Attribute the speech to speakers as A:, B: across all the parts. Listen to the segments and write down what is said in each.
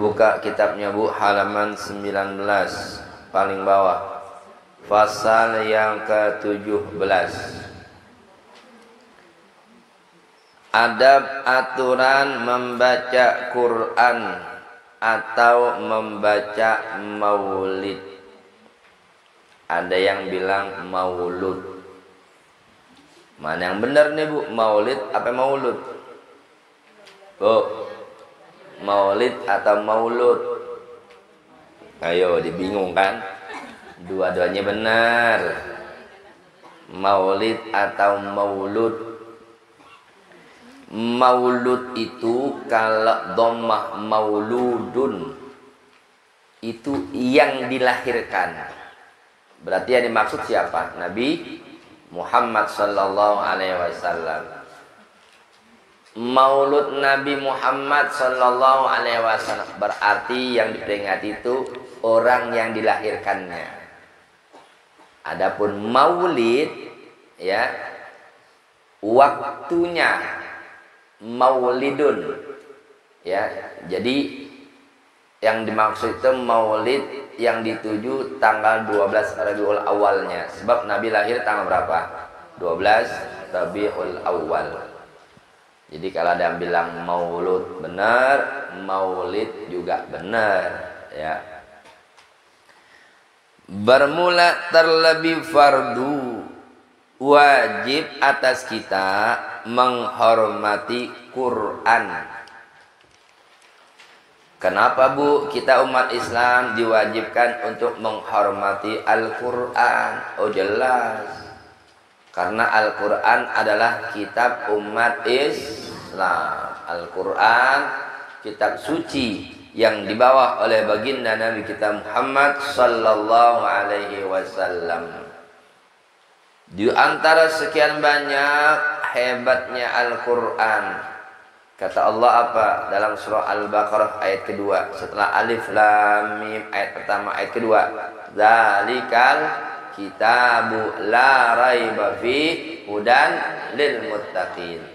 A: Dibuka kitabnya Bu, halaman 19 paling bawah, pasal yang ke-17. Adab aturan membaca Quran atau membaca maulid. Ada yang bilang maulud. Mana yang benar nih Bu? Maulid apa maulud? Bu, maulid atau maulud? Ayo, dibingung kan? Dua-duanya benar. Maulid atau maulud? Maulud itu kalau dhammah mauludun itu yang dilahirkan. Berarti yang dimaksud siapa? Nabi Muhammad sallallahu alaihi wasallam. Maulud Nabi Muhammad sallallahu alaihi wasallam berarti yang diperingati itu orang yang dilahirkannya. Adapun maulid ya waktunya maulidun ya. Jadi yang dimaksud itu maulid yang dituju tanggal 12 Rabiul Awalnya. Sebab Nabi lahir tanggal berapa? 12 Rabiul Awal. Jadi kalau ada yang bilang maulud benar, maulid juga benar ya. Bermula terlebih fardu wajib atas kita menghormati Quran. Kenapa Bu kita umat Islam diwajibkan untuk menghormati Al-Quran? Oh jelas, karena Al-Quran adalah kitab umat Islam. Al-Quran kitab suci yang dibawa oleh baginda Nabi kita Muhammad sallallahu alaihi wasallam. Di antara sekian banyak hebatnya Al-Quran, kata Allah apa dalam surah Al-Baqarah ayat kedua setelah Alif Lam Mim ayat pertama ayat kedua, Zalikal kitabu la raiba fi hudan lil muttaqin.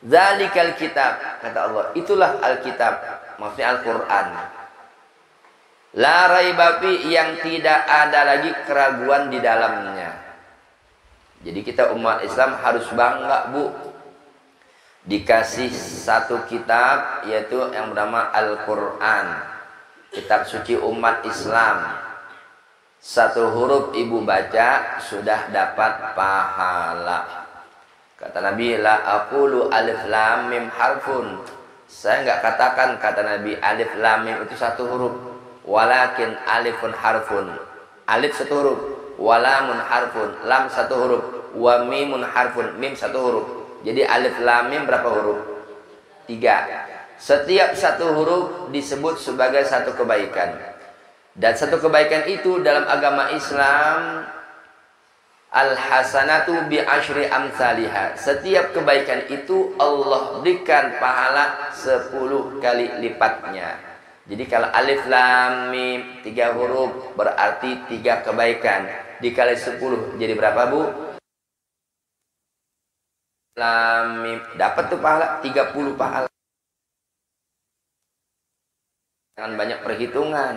A: Zalikal kitab, kata Allah, itulah Alkitab, maksudnya Al-Quran. La raiba fi, yang tidak ada lagi keraguan di dalamnya. Jadi kita umat Islam harus bangga Bu, dikasih satu kitab yaitu yang bernama Al-Quran, kitab suci umat Islam. Satu huruf ibu baca sudah dapat pahala. Kata Nabi, la aqulu alif lam mim harfun. Saya enggak katakan, kata Nabi, alif lam mim itu satu huruf, walakin alifun harfun. Alif satu huruf, walamun harfun, lam satu huruf, wa mimun harfun, mim satu huruf. Jadi alif lam mim berapa huruf? 3. Setiap satu huruf disebut sebagai satu kebaikan. Dan satu kebaikan itu dalam agama Islam, al-hasanatu bi asyri amsalihha. Setiap kebaikan itu Allah berikan pahala 10 kali lipatnya. Jadi kalau alif lam mim 3 huruf berarti 3 kebaikan. Dikali 10 jadi berapa Bu? Lam mim dapat tuh pahala 30 pahala. Jangan banyak perhitungan.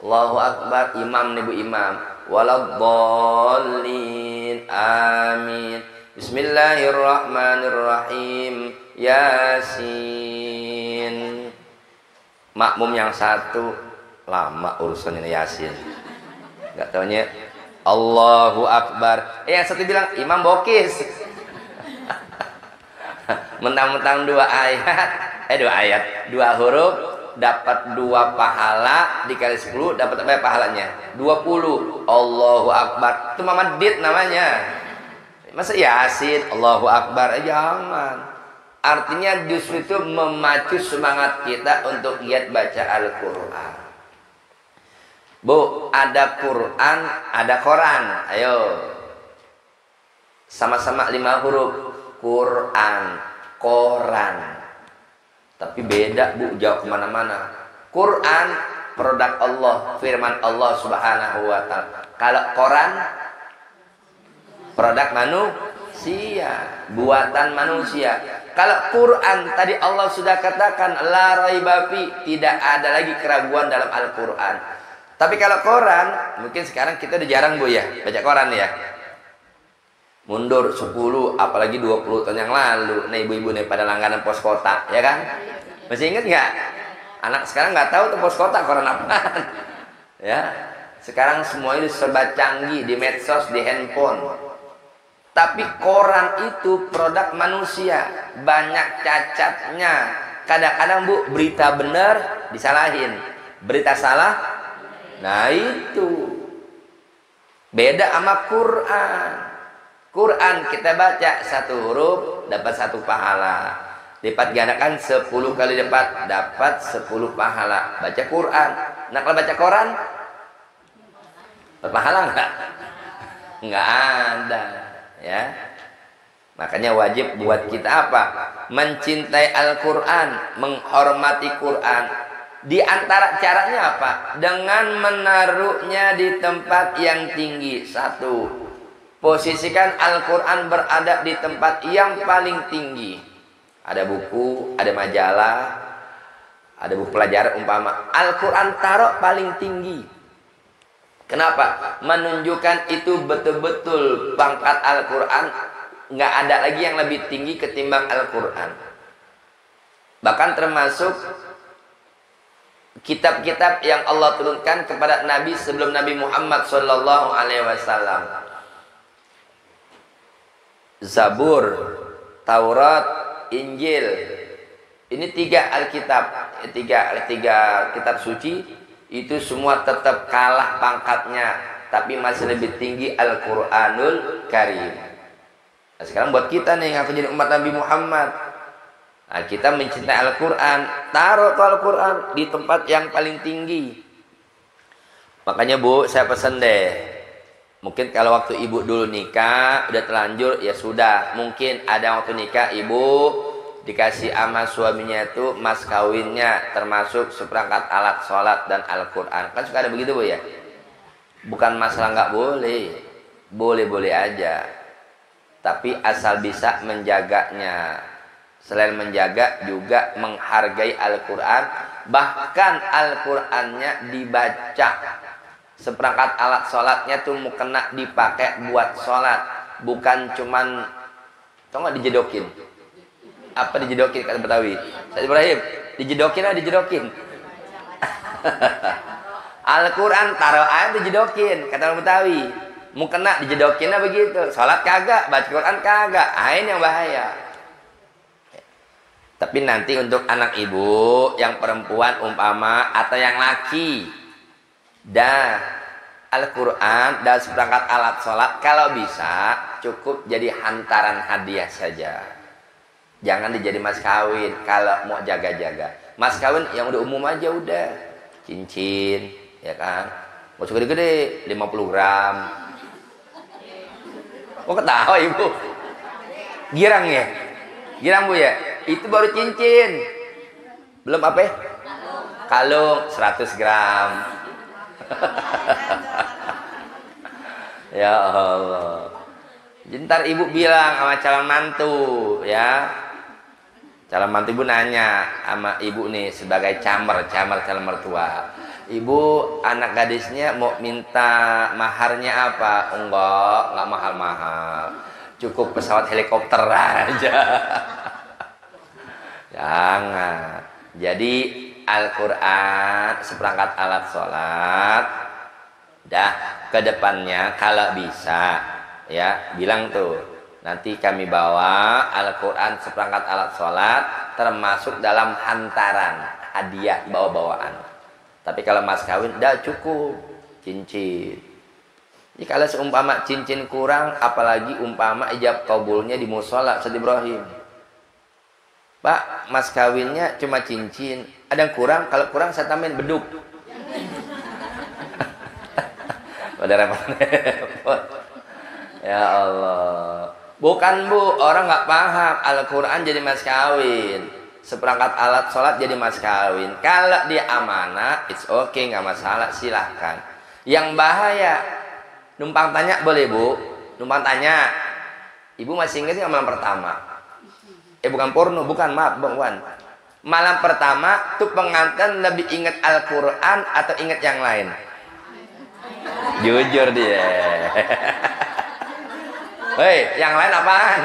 A: Allahu Akbar, imam nih Bu, imam. Waladhdallin, amin. Bismillahirrahmanirrahim. Yasin. Makmum yang satu lama urusan ini Yasin. Enggak taunya Allahu Akbar. Yang satu bilang imam bokis. Mentang-mentang 2 ayat, 2 huruf dapat 2 pahala, dikali 10 dapat apa pahalanya? 20. Allahu Akbar. Itu Mama Dit namanya. Masa Yasin Allahu Akbar? Jangan. Artinya justru itu memacu semangat kita untuk giat baca Al-Quran. Bu, ada Quran, ada Quran. Ayo. Sama-sama 5 huruf. Quran, koran. Tapi beda Bu, jauh kemana-mana. Quran produk Allah, firman Allah subhanahu wa ta'ala. Kalau koran produk manusia, buatan manusia. Kalau Quran tadi Allah sudah katakan la raiba fi, tidak ada lagi keraguan dalam Al-Quran. Tapi kalau koran, mungkin sekarang kita udah jarang Bu ya baca koran ya. Mundur 10 apalagi 20 tahun yang lalu. Nah ibu-ibu nih pada langganan pos kota ya kan. Masih ingat nggak? Anak sekarang nggak tahu tuh pos kota koran apaan. Ya. Sekarang semua ini serba canggih di medsos, di handphone. Tapi koran itu produk manusia, banyak cacatnya. Kadang-kadang Bu berita benar disalahin, berita salah. Nah itu beda sama Quran. Quran kita baca satu huruf dapat satu pahala, lipat gandakan 10 kali lipat dapat 10 pahala. Baca Quran. Nah kalau baca koran berpahala enggak? Enggak ada ya. Makanya wajib buat kita apa? Mencintai Al-Quran, menghormati Quran. Di antara caranya apa? Dengan menaruhnya di tempat yang tinggi. Satu, posisikan Al-Quran berada di tempat yang paling tinggi. Ada buku, ada majalah, ada buku pelajaran umpama. Al-Quran taruh paling tinggi. Kenapa? Menunjukkan itu betul-betul pangkat Al-Quran. Nggak ada lagi yang lebih tinggi ketimbang Al-Quran. Bahkan termasuk kitab-kitab yang Allah turunkan kepada Nabi sebelum Nabi Muhammad SAW. Zabur, Taurat, Injil. Ini 3 Alkitab, tiga kitab suci. Itu semua tetap kalah pangkatnya, tapi masih lebih tinggi Al-Quranul Karim. Nah, sekarang buat kita nih yang jadi umat Nabi Muhammad, nah, kita mencintai Al-Quran, taruh Al-Quran di tempat yang paling tinggi. Makanya Bu, saya pesan deh, mungkin kalau waktu ibu dulu nikah udah terlanjur ya sudah, mungkin ada waktu nikah ibu dikasih sama suaminya itu mas kawinnya termasuk seperangkat alat sholat dan Al-Quran. Kan suka ada begitu Bu ya. Bukan masalah nggak boleh, boleh-boleh aja, tapi asal bisa menjaganya. Selain menjaga juga menghargai Al-Quran. Bahkan Al-Qurannya dibaca, seperangkat alat sholatnya tuh mau kena dipakai buat sholat, bukan cuman tau nggak dijedokin. Apa dijedokin kata Betawi? Saya Ibrahim, dijedokin atau dijedokin? Al-Quran taruh aja dijedokin kata orang Betawi. Mau kena dijedokin apa begitu? Sholat kagak, baca Quran kagak. Ini yang bahaya. Tapi nanti untuk anak ibu yang perempuan umpama atau yang laki, dah Al-Quran dan seperangkat alat sholat kalau bisa cukup jadi hantaran hadiah saja. Jangan dijadi mas kawin kalau mau jaga-jaga. Mas kawin yang udah umum aja udah. Cincin, ya kan? Mau gede-gede, 50 gram. Mau ketawa ibu? Girang ya? Girang Bu ya? Itu baru cincin. Belum apa ya? Kalung 100 gram. Ya Allah. Ntar ibu bilang sama calon mantu ya. Calon mantu ibu nanya sama ibu nih sebagai calon mertua. Ibu anak gadisnya mau minta maharnya apa? Enggak mahal-mahal. Cukup pesawat helikopter aja. Jangan. Jadi Al-Quran seperangkat alat sholat. Dah kedepannya kalau bisa ya bilang tuh. Nanti kami bawa Al-Quran seperangkat alat sholat termasuk dalam hantaran hadiah bawa-bawaan. Tapi kalau mas kawin dah cukup cincin. Jadi kalau seumpama cincin kurang, apalagi umpama ijab kabulnya di musola Ustaz Ibrahim. Pak, mas kawinnya cuma cincin, ada yang kurang, kalau kurang saya tambahin beduk. Udah repot. Ya Allah. Bukan Bu, orang nggak paham Al-Quran jadi mas kawin, seperangkat alat sholat jadi mas kawin. Kalau dia amanah, it's okay, nggak masalah, silahkan. Yang bahaya, numpang tanya boleh Bu? Numpang tanya, ibu masih ingat nggak malam pertama? Bukan porno, bukan, maaf Bang Wan. Malam pertama tuh pengantin lebih ingat Al-Quran atau ingat yang lain? Jujur dia. Hei, yang lain apaan?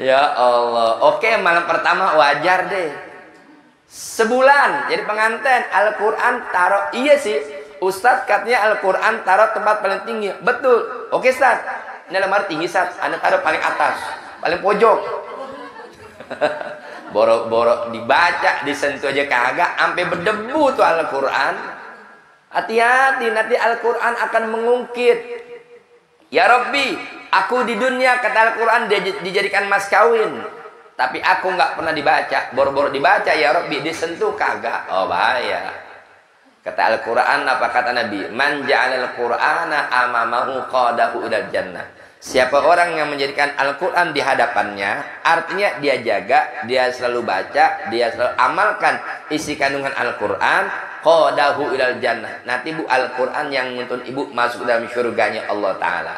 A: Ya Allah. Oke, malam pertama wajar deh. Sebulan jadi pengantin, Al-Quran taruh. Iya sih, Ustadz katanya Al-Quran taruh tempat paling tinggi. Betul. Oke Ustadz, ini lemari tinggi Ustadz, Anda taruh paling atas, paling pojok. Borok-borok dibaca, disentuh aja kagak, sampai berdebu tuh Al-Quran. Hati-hati, nanti Al-Quran akan mengungkit. Ya Rabbi, aku di dunia, kata Al-Quran, dijadikan mas kawin, tapi aku nggak pernah dibaca. Boro-boro dibaca, ya Rabbi, disentuh kagak. Oh bahaya. Kata Al-Quran, apa kata Nabi? Man ja'alal Qur'ana amamahu qadahu ilal jannah. Siapa orang yang menjadikan Al-Quran di hadapannya, artinya dia jaga, dia selalu baca, dia selalu amalkan isi kandungan Al-Quran, qadahu ilal jannah. Nanti bu, Al-Quran yang menuntun ibu masuk dalam surganya Allah Ta'ala.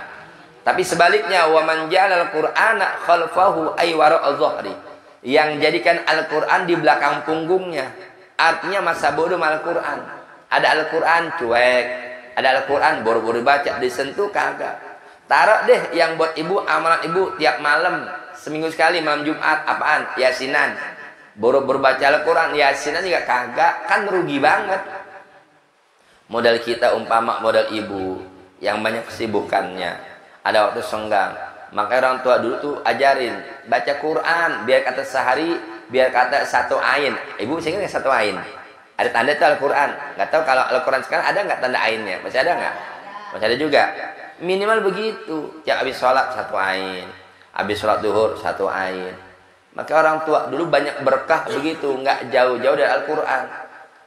A: Tapi sebaliknya, wa man ja'alal Qur'ana khalfahu ay wara'a dhahri. Yang jadikan Al-Quran di belakang punggungnya, artinya masa bodoh Al-Quran. Ada Al-Quran cuek, ada Al-Quran boro-boro baca, disentuh kagak. Taruh deh yang buat ibu, amalan ibu tiap malam, seminggu sekali, malam Jumat, apaan? Yasinan. Boro-boro baca Al-Quran, Yasinan juga kagak, kan rugi banget. Modal kita umpama modal ibu yang banyak kesibukannya, ada waktu senggang, maka orang tua dulu tuh ajarin baca Quran, biar kata sehari, biar kata satu ain. Ibu bisa ingat satu ain? Ada tanda itu Al-Quran. Nggak tahu kalau Al-Quran sekarang ada nggak tanda ainnya? Masih ada nggak? Masih ada juga. Minimal begitu. Yang habis sholat satu ain, habis sholat duhur satu ain. Maka orang tua dulu banyak berkah begitu, nggak jauh-jauh dari Al-Quran.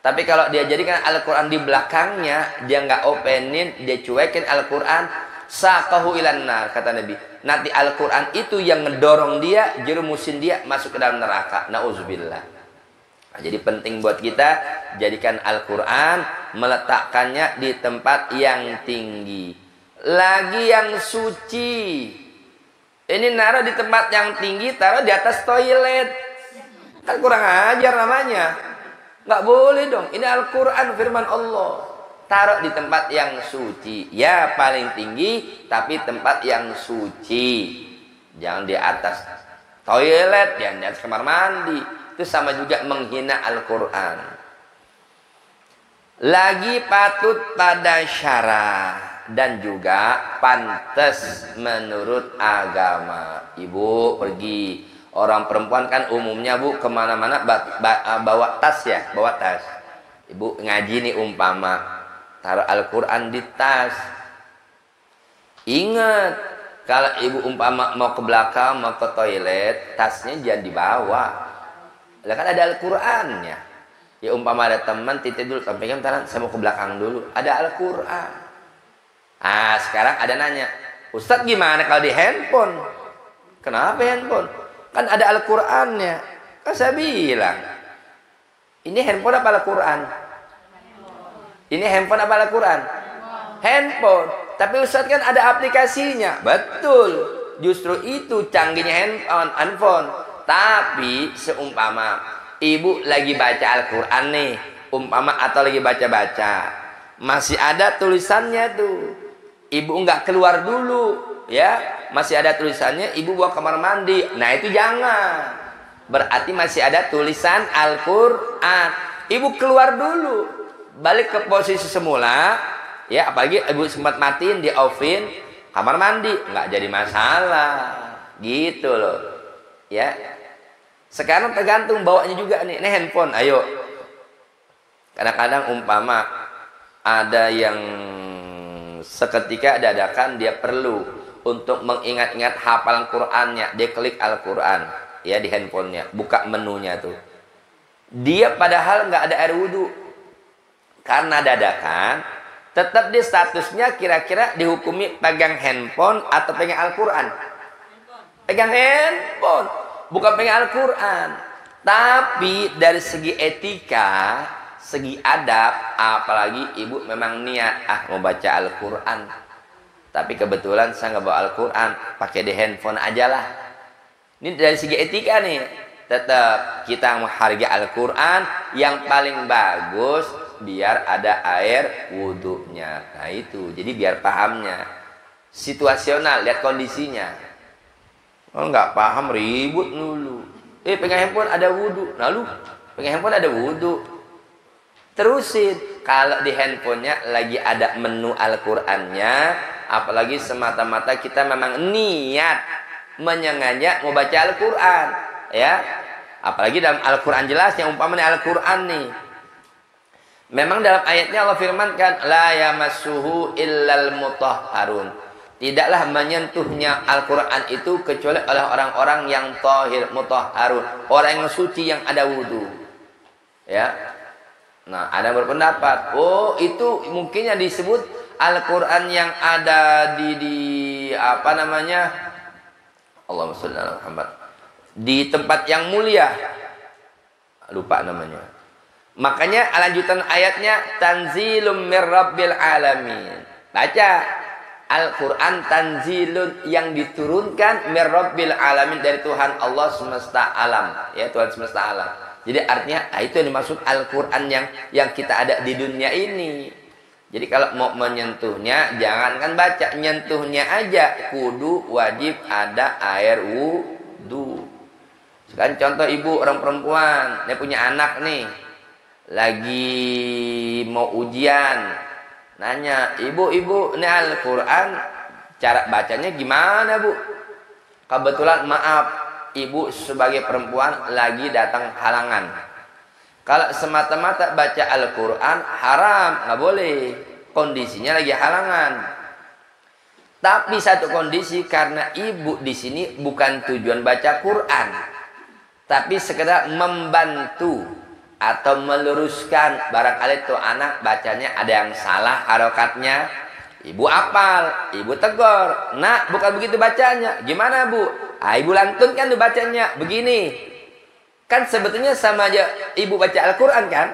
A: Tapi kalau dia jadikan Al-Quran di belakangnya, dia nggak openin, dia cuekin Al-Quran, saqahu ilan nar, kata Nabi. Nanti Al-Quran itu yang ngedorong dia, jerumusin dia masuk ke dalam neraka. Nauzubillah. Nah, jadi penting buat kita jadikan Al-Quran, meletakkannya di tempat yang tinggi. Lagi yang suci, ini naruh di tempat yang tinggi, taruh di atas toilet, kan kurang ajar namanya. Nggak boleh dong. Ini Al-Quran firman Allah, taruh di tempat yang suci. Ya paling tinggi, tapi tempat yang suci. Jangan di atas toilet, jangan di atas kamar mandi. Itu sama juga menghina Al-Quran. Lagi patut pada syarah dan juga pantas menurut agama. Ibu pergi, orang perempuan kan umumnya bu kemana-mana bawa tas ya, bawa tas. Ibu ngaji nih umpama, taruh Al-Quran di tas. Ingat, kalau ibu umpama mau ke belakang, mau ke toilet, tasnya jangan dibawa. Lah kan ada Al-Qurannya. Ya umpama ada teman titip dulu, sampaikan bentar, saya mau ke belakang dulu. Ada Al-Quran. Ah, sekarang ada nanya, Ustadz gimana kalau di handphone? Kenapa handphone? Kan ada Al-Qurannya. Kan saya bilang, ini handphone apa Al-Quran? Ini handphone apa Al-Quran? Handphone. Tapi Ustadz kan ada aplikasinya. Betul. Justru itu canggihnya handphone. Tapi seumpama ibu lagi baca Al-Quran nih, umpama atau lagi baca-baca, masih ada tulisannya tuh. Ibu nggak keluar dulu, ya, masih ada tulisannya, ibu bawa kamar mandi. Nah itu jangan. Berarti masih ada tulisan Al-Quran. Ibu keluar dulu, balik ke posisi semula, ya. Apalagi ibu sempat matiin, di offin kamar mandi, nggak jadi masalah, gitu loh, ya. Sekarang tergantung bawanya juga nih. Ini handphone, ayo. Kadang-kadang umpama ada yang seketika dadakan dia perlu untuk mengingat-ingat hafalan Qur'annya, dia klik Al-Quran ya di handphonenya, buka menunya tuh. Dia padahal nggak ada air wudhu, karena dadakan, tetap dia statusnya kira-kira dihukumi pegang handphone atau pegang Al-Quran. Pegang handphone, bukan pegang Al-Quran. Tapi dari segi etika, segi adab, apalagi ibu memang niat mau baca Al-Quran, Tapi kebetulan saya nggak bawa Al-Quran, pakai di handphone aja lah. Ini dari segi etika nih, tetap kita menghargai Al-Quran. Yang paling bagus biar ada air wudhunya. Nah itu, jadi biar pahamnya situasional, lihat kondisinya. Kalau nggak paham ribut dulu. Pegang handphone ada wudhu, nah lu pegang handphone ada wudhu, terusin. Kalau di handphonenya lagi ada menu Al-Qurannya, apalagi semata-mata kita memang niat menyengaja mau baca Al-Quran, ya. Apalagi dalam Al-Quran jelas yang umpamanya Al-Quran nih. Memang dalam ayatnya Allah firmankan, la yamassuhu illal mutahharun. Tidaklah menyentuhnya Al-Quran itu kecuali oleh orang-orang yang tahir, mutahharun, orang yang suci yang ada wudu. Ya. Nah, ada yang berpendapat, oh itu mungkin yang disebut Al-Quran yang ada di apa namanya? Allahumma sholli ala Muhammad. Di tempat yang mulia. Lupa namanya. Makanya lanjutan ayatnya tanzilum mir rabbil alamin. Baca Al-Quran tanzilun yang diturunkan mir rabbil alamin, dari Tuhan Allah semesta alam, ya, Tuhan semesta alam. Jadi artinya itu yang dimaksud Al-Quran yang kita ada di dunia ini. Jadi kalau mau menyentuhnya jangankan baca, nyentuhnya aja kudu wajib ada air wudu. Sekarang contoh ibu orang perempuan, dia punya anak nih, lagi mau ujian, nanya, ibu ini Al-Quran cara bacanya gimana bu? Kebetulan maaf, ibu sebagai perempuan lagi datang halangan. Kalau semata-mata baca Al-Quran haram, nggak boleh. Kondisinya lagi halangan. Tapi satu kondisi, karena ibu di sini bukan tujuan baca Quran, tapi sekedar membantu atau meluruskan. Barangkali tuh anak bacanya ada yang salah harokatnya, ibu apal, ibu tegur, nak bukan begitu bacanya. Gimana bu? Ibu lantunkan tuh bacanya begini. Kan sebetulnya sama aja ibu baca Al-Quran kan?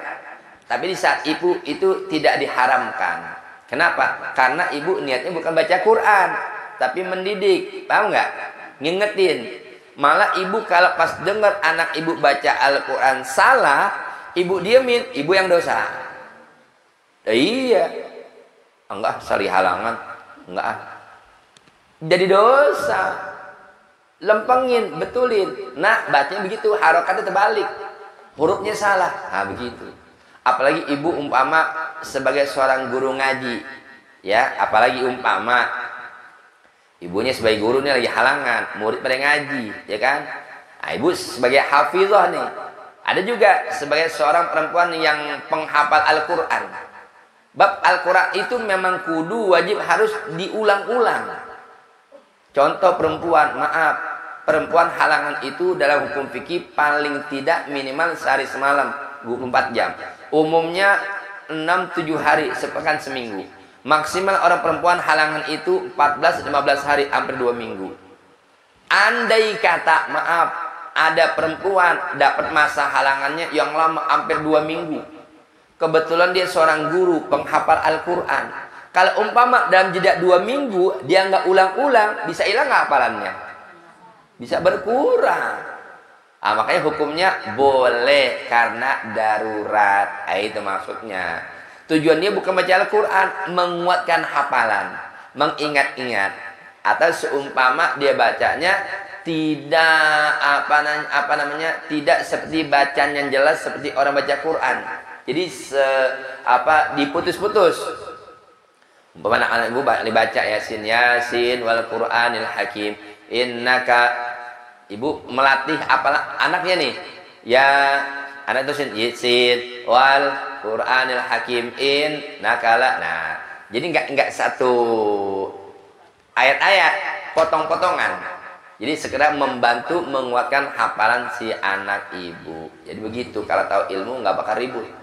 A: Tapi di saat ibu itu tidak diharamkan. Kenapa? Karena ibu niatnya bukan baca Quran, tapi mendidik. Paham nggak? Ngingetin. Malah ibu kalau pas dengar anak ibu baca Al-Quran salah, ibu diemin, ibu yang dosa. Iya. Enggak, sari halangan. Enggak. Jadi dosa. Lempengin, betulin. Nah, bacanya begitu, harokatnya terbalik, hurufnya salah. Nah, begitu. Apalagi ibu umpama sebagai seorang guru ngaji, ya, apalagi umpama ibunya sebagai guru ini lagi halangan, murid pada ngaji, ya kan? Nah, ibu sebagai hafizah nih. Ada juga sebagai seorang perempuan yang penghafal Al-Quran. Bab Al-Quran itu memang kudu wajib harus diulang-ulang. Contoh perempuan, maaf, perempuan halangan itu dalam hukum fikih paling tidak minimal sehari semalam, 24 jam. Umumnya 6-7 hari, sepekan seminggu. Maksimal orang perempuan halangan itu 14-15 hari, hampir 2 minggu. Andai kata, maaf, ada perempuan dapat masa halangannya yang lama hampir 2 minggu. Kebetulan dia seorang guru penghafal Al-Quran. Kalau umpama dalam jeda 2 minggu dia nggak ulang-ulang, bisa hilang nggak hafalannya? Bisa berkurang. Nah, makanya hukumnya boleh karena darurat. Nah, itu maksudnya. Tujuannya bukan baca Al-Quran, menguatkan hafalan, mengingat-ingat. Atau seumpama dia bacanya tidak tidak seperti bacaan yang jelas seperti orang baca Quran. Jadi diputus-putus. Umpama anak ibu dibaca Yasin, Yasin wal Qur'anil Hakim. Innaka, ibu melatih anaknya nih. Ya, anak itu Yasin wal Qur'anil Hakim innaka la. Nah, jadi enggak satu ayat-ayat, potong-potongan. Jadi sekedar membantu menguatkan hafalan si anak ibu. Jadi begitu, kalau tahu ilmu nggak bakal ribut.